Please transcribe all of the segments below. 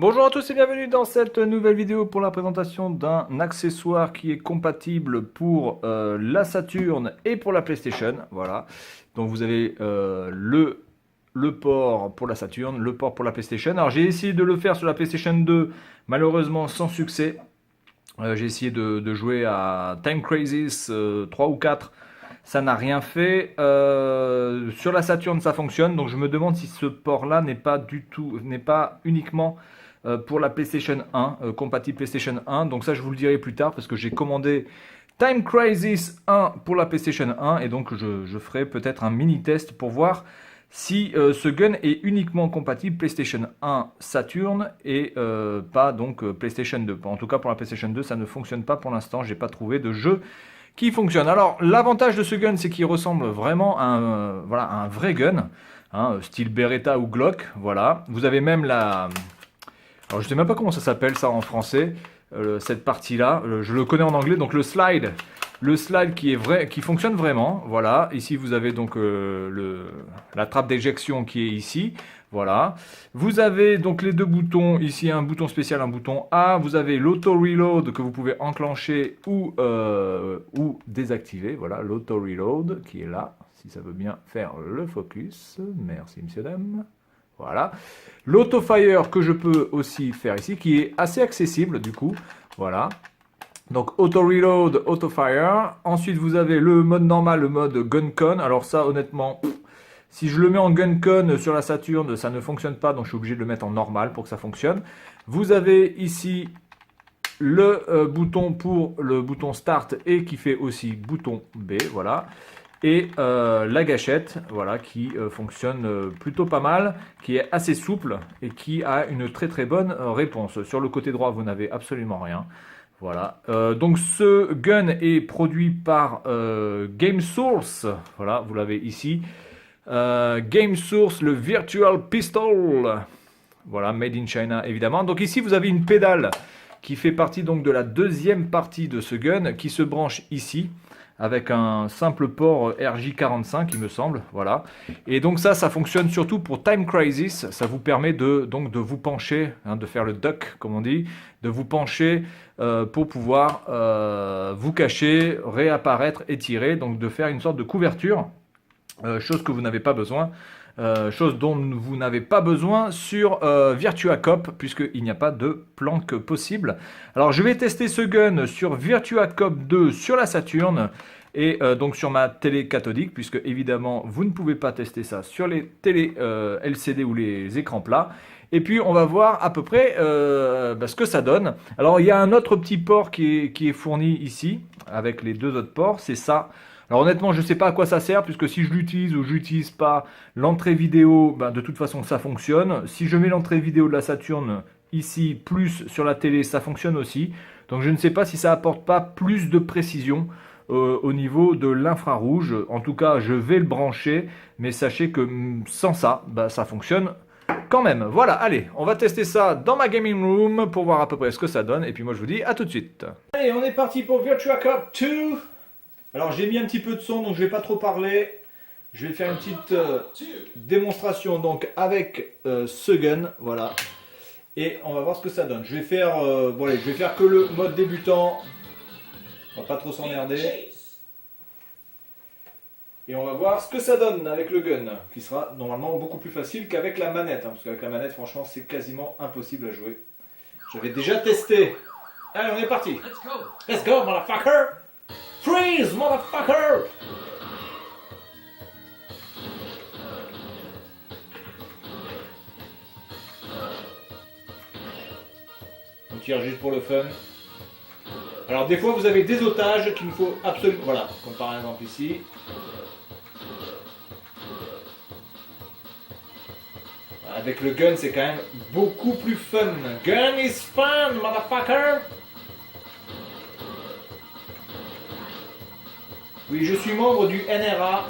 Bonjour à tous et bienvenue dans cette nouvelle vidéo pour la présentation d'un accessoire qui est compatible pour la Saturn et pour la PlayStation. Voilà, donc vous avez le port pour la Saturn, le port pour la PlayStation. Alors j'ai essayé de le faire sur la PlayStation 2, malheureusement sans succès. J'ai essayé de jouer à Time Crisis 3 ou 4. Ça n'a rien fait. Sur la Saturn, ça fonctionne. Donc je me demande si ce port-là n'est pas uniquement pour la PlayStation 1, compatible PlayStation 1. Donc ça, je vous le dirai plus tard parce que j'ai commandé Time Crisis 1 pour la PlayStation 1 et donc je ferai peut-être un mini test pour voir si ce gun est uniquement compatible PlayStation 1 Saturn et pas donc PlayStation 2. En tout cas pour la PlayStation 2 ça ne fonctionne pas pour l'instant, j'ai pas trouvé de jeu qui fonctionne. Alors l'avantage de ce gun c'est qu'il ressemble vraiment à voilà, à un vrai gun, hein, style Beretta ou Glock. Voilà. Vous avez même la... Alors je sais même pas comment ça s'appelle ça en français, cette partie-là. Je le connais en anglais, donc le slide. Le slide qui est vrai, qui fonctionne vraiment. Voilà. Ici vous avez donc la trappe d'éjection qui est ici. Voilà. Vous avez donc les deux boutons. Ici un bouton spécial, un bouton A. Vous avez l'auto reload que vous pouvez enclencher ou désactiver. Voilà, l'auto reload qui est là. Si ça veut bien faire le focus. Merci monsieur dame. Voilà. L'auto-fire que je peux aussi faire ici, qui est assez accessible du coup. Voilà. Donc auto-reload, auto-fire. Ensuite vous avez le mode normal, le mode gun-con. Alors ça honnêtement, si je le mets en gun-con sur la Saturn, ça ne fonctionne pas. Donc je suis obligé de le mettre en normal pour que ça fonctionne. Vous avez ici le bouton pour le bouton start et qui fait aussi bouton B. Voilà. Et la gâchette, voilà, qui fonctionne plutôt pas mal, qui est assez souple et qui a une très très bonne réponse. Sur le côté droit, vous n'avez absolument rien. Voilà. Donc ce gun est produit par Game Source. Voilà, vous l'avez ici. Game Source, le Virtual Pistol. Voilà, made in China évidemment. Donc ici vous avez une pédale qui fait partie donc de la deuxième partie de ce gun qui se branche ici avec un simple port RJ45 il me semble, voilà. Et donc ça fonctionne surtout pour Time Crisis, ça vous permet donc de vous pencher, hein, de faire le duck comme on dit, de vous pencher pour pouvoir vous cacher, réapparaître et tirer, donc de faire une sorte de couverture, chose que vous n'avez pas besoin. Chose dont vous n'avez pas besoin sur Virtua Cop puisqu'il n'y a pas de planque possible. Alors je vais tester ce gun sur Virtua Cop 2 sur la Saturn et donc sur ma télé cathodique puisque évidemment vous ne pouvez pas tester ça sur les télé LCD ou les écrans plats. Et puis on va voir à peu près ce que ça donne. Alors il y a un autre petit port qui est fourni ici avec les deux autres ports, c'est ça. Alors honnêtement, je ne sais pas à quoi ça sert, puisque si je l'utilise ou je n'utilise pas l'entrée vidéo, de toute façon ça fonctionne. Si je mets l'entrée vidéo de la Saturn ici, plus sur la télé, ça fonctionne aussi. Donc je ne sais pas si ça apporte pas plus de précision au niveau de l'infrarouge. En tout cas, je vais le brancher, mais sachez que sans ça, ça fonctionne quand même. Voilà, allez, on va tester ça dans ma gaming room pour voir à peu près ce que ça donne. Et puis moi je vous dis à tout de suite. Allez, on est parti pour Virtua Cop 2. Alors j'ai mis un petit peu de son, donc je ne vais pas trop parler. Je vais faire une petite démonstration donc avec ce gun, voilà. Et on va voir ce que ça donne. Je vais faire, bon allez, je vais faire que le mode débutant. On va pas trop s'emmerder. Et on va voir ce que ça donne avec le gun, qui sera normalement beaucoup plus facile qu'avec la manette, hein, parce qu'avec la manette, franchement, c'est quasiment impossible à jouer. J'avais déjà testé. Allez, on est parti. Let's go, motherfucker. Freeze, motherfucker! On tire juste pour le fun. Alors des fois vous avez des otages qu'il nous faut absolument... Voilà, comme par exemple ici. Avec le gun c'est quand même beaucoup plus fun. Gun is fun, motherfucker! Oui, je suis membre du NRA.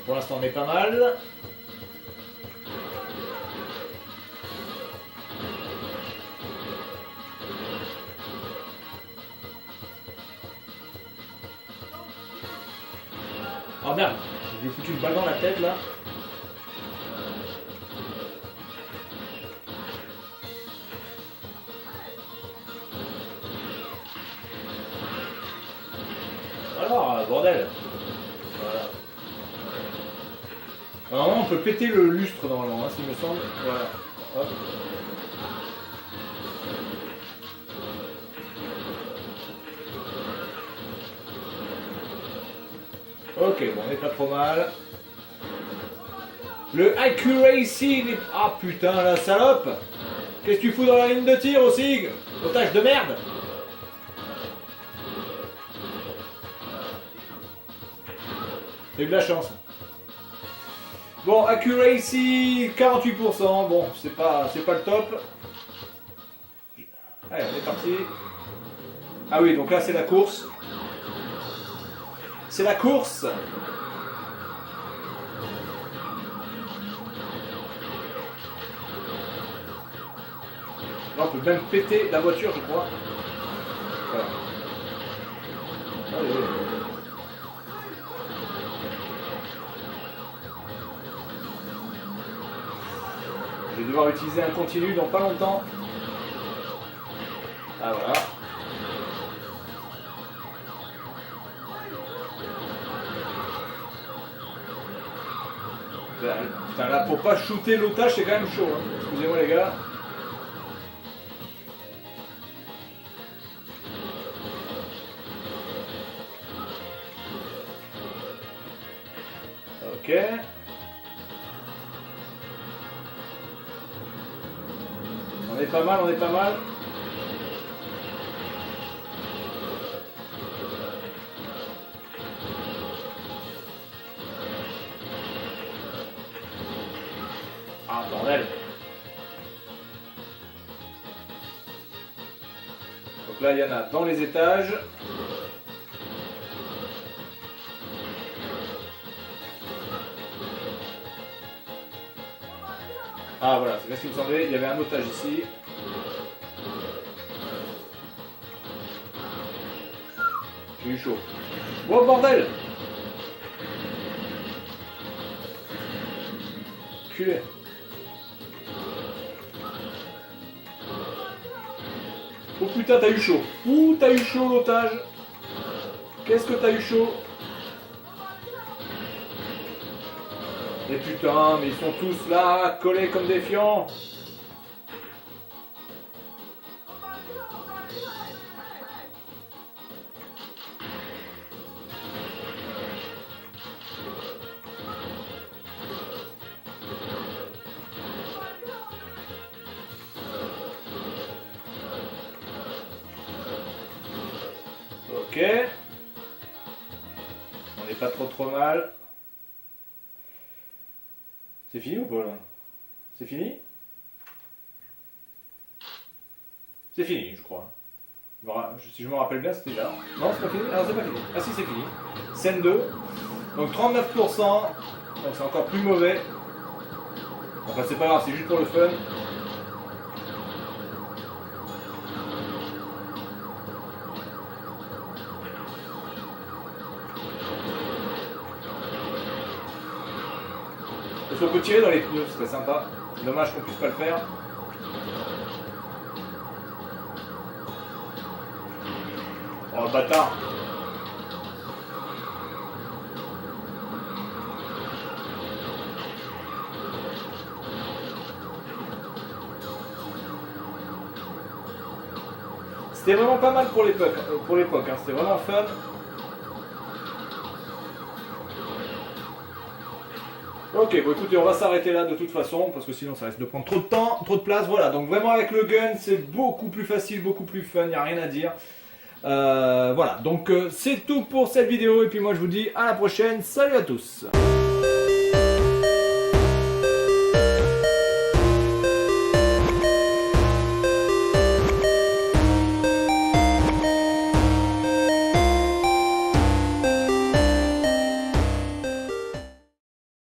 Pour l'instant, on est pas mal. Oh merde, j'ai foutu une balle dans la tête là. Alors, bordel. Voilà. Normalement, on peut péter le lustre normalement, hein, s'il me semble. Voilà. Hop. Ok, bon, on est pas trop mal. Le accuracy n'est... Ah putain, la salope! Qu'est-ce que tu fous dans la ligne de tir aussi? Otage de merde! T'as eu de la chance. Bon, accuracy 48%. Bon, c'est pas le top. Allez, on est parti. Ah oui, donc là c'est la course. C'est la course. Là, on peut même péter la voiture, je crois. Voilà. Allez. Je vais devoir utiliser un continu dans pas longtemps. Ah voilà. Putain, là pour pas shooter l'otage c'est quand même chaud. Hein. Excusez-moi les gars. Ok. On est pas mal, on est pas mal. Ah bordel. Donc là il y en a dans les étages. Ah voilà, c'est ce qu'il me semblait, il y avait un otage ici. J'ai eu chaud. Oh bordel! Culé. Oh putain, t'as eu chaud. Ouh, t'as eu chaud l'otage. Qu'est-ce que t'as eu chaud? Mais putain, mais ils sont tous là, collés comme des fions. Ok. On n'est pas trop mal. C'est fini ou pas là? C'est fini? C'est fini, je crois. Si je me rappelle bien, c'était là. Non, c'est pas fini? Ah, c'est pas fini. Ah si, c'est fini. Scène 2. Donc 39%. Donc c'est encore plus mauvais. Enfin, c'est pas grave, c'est juste pour le fun. Parce qu'on peut tirer dans les pneus, ce serait sympa. C'est dommage qu'on puisse pas le faire. Oh bâtard! C'était vraiment pas mal pour l'époque, hein. C'était vraiment fun. Ok, bon écoutez, on va s'arrêter là de toute façon, parce que sinon ça risque de prendre trop de temps, trop de place. Voilà, donc vraiment avec le gun, c'est beaucoup plus facile, beaucoup plus fun, il n'y a rien à dire. Voilà, donc c'est tout pour cette vidéo, et puis moi je vous dis à la prochaine, salut à tous!